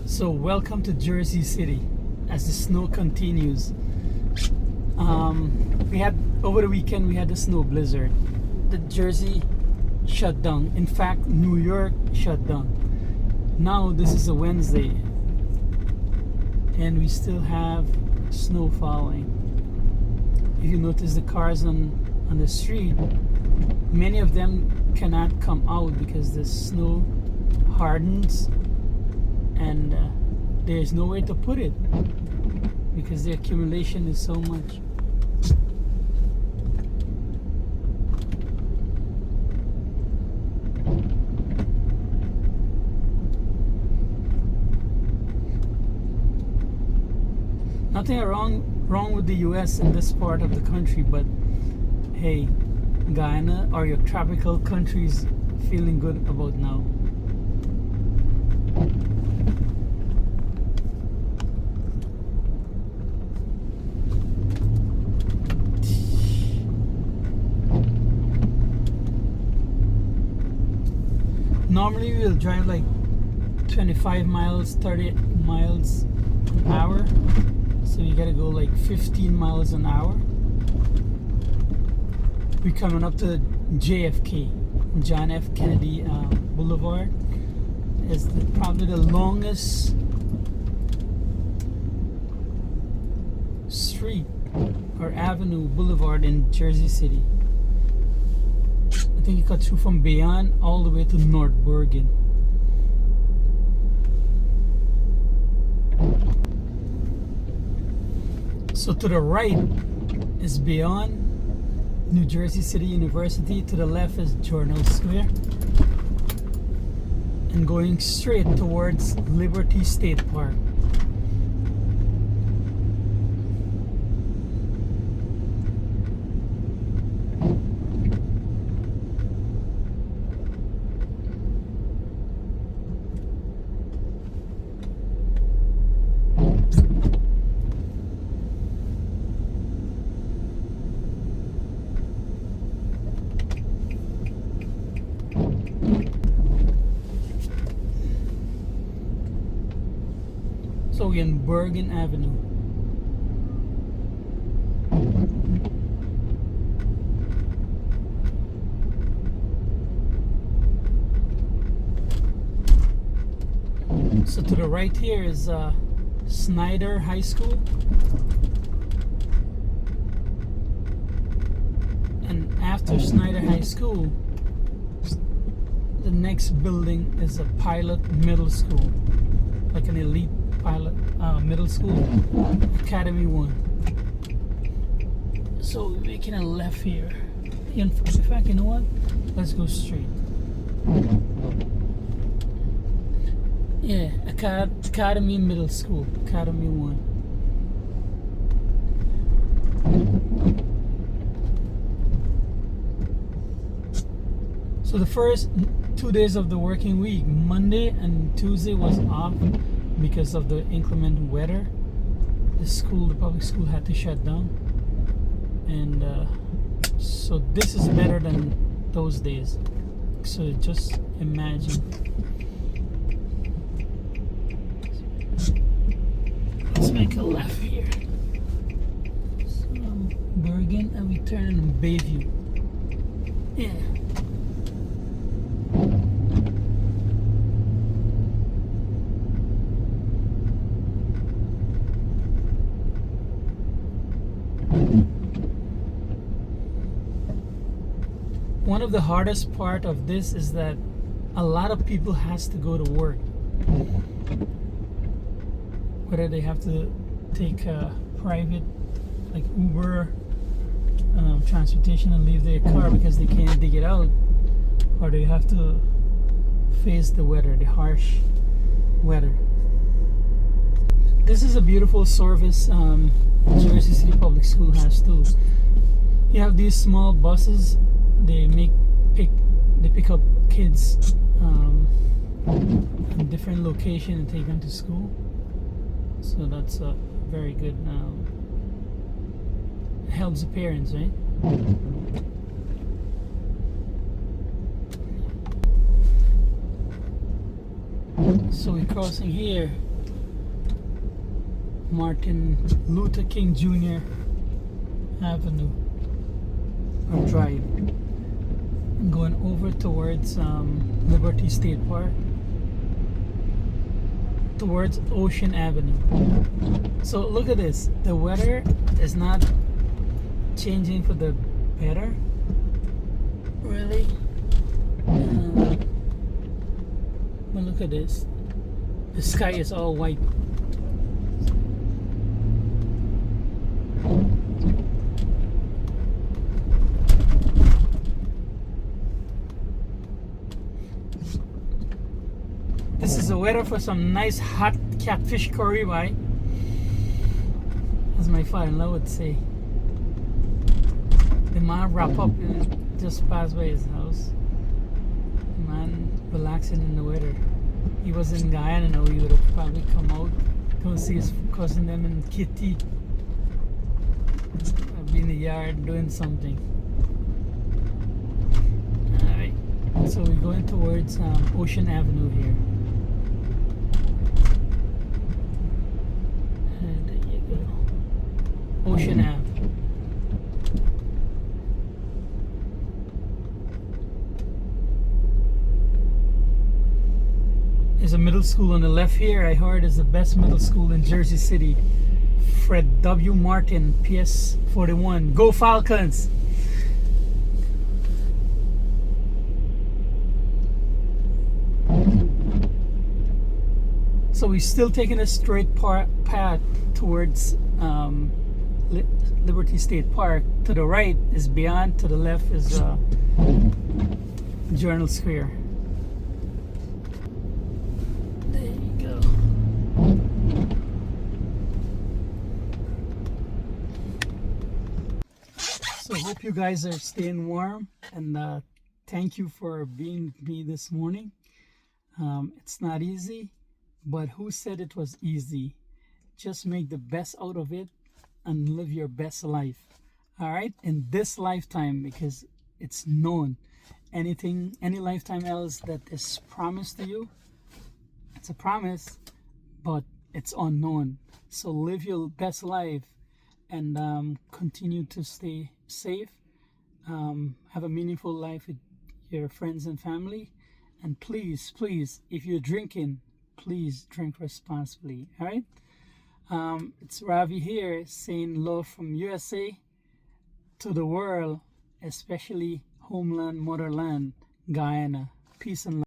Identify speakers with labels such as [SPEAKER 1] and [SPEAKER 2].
[SPEAKER 1] So welcome to Jersey City as the snow continues. We had over the weekend we had a snow blizzard. The Jersey shut down. In fact, New York shut down. Now this is a Wednesday and we still have snow falling. If you notice the cars on the street, many of them cannot come out because the snow hardens and there's nowhere to put it because the accumulation is so much. Nothing wrong with the US in this part of the country, but hey, Guyana or your tropical countries feeling good about now. Normally we'll drive like 25 miles, 30 miles an hour. So you gotta go like 15 miles an hour. We're coming up to JFK, John F. Kennedy Boulevard. It's probably the longest street or avenue, boulevard in Jersey City. I think you cut through from Bayonne all the way to North Bergen. So to the right is Bayonne, New Jersey City University. To the left is Journal Square. And going straight towards Liberty State Park. So we're in Bergen Avenue. So to the right here is Snyder High School. And after Snyder High School, the next building is a Pilot Middle School, like an elite Pilot Middle School, Academy 1. So we're making a left here. In fact, you know what? Let's go straight. Yeah, Academy Middle School, Academy 1. So the first 2 days of the working week, Monday and Tuesday, was off because of the inclement weather. The public school had to shut down. And so this is better than those days. So just imagine. Let's make a left here. So Bergen, and we turn in Bayview. Yeah. One of the hardest part of this is that a lot of people has to go to work. Whether they have to take a private, like Uber, transportation and leave their car because they can't dig it out, or they have to face the weather, the harsh weather. This is a beautiful service Jersey City Public School has too. You have these small buses. They pick up kids in different locations and take them to school. So that's a very good. Helps the parents, right? So we're crossing here Martin Luther King Jr. Avenue or Drive. I'm going over towards Liberty State Park, towards Ocean Avenue. So look at this. The weather is not changing for the better, really. But look at this. The sky is all white. This is the weather for some nice hot catfish curry, right? As my father-in-law would say. The man wrap up and just passed by his house. The man relaxing in the weather. He was in Guyana now, he would have probably come out, go see his cousin them and Kitty. Be in the yard doing something. Alright, so we're going towards Ocean Avenue here. And there you go. Ocean Ave. There's a middle school on the left here. I heard is the best middle school in Jersey City. Fred W. Martin, PS 41. Go Falcons! So we're still taking a straight path towards Liberty State Park. To the right is Beyond, to the left is Journal Square. There you go. So I hope you guys are staying warm, and thank you for being with me this morning. It's not easy, but who said it was easy? Just make the best out of it and live your best life. All right, in this lifetime, because it's known. Any lifetime else that is promised to you, it's a promise, but it's unknown. So live your best life and continue to stay safe. Have a meaningful life with your friends and family. And please, if you're drinking, please drink responsibly. All right. It's Ravi here saying love from USA to the world, especially homeland, motherland, Guyana. Peace and love.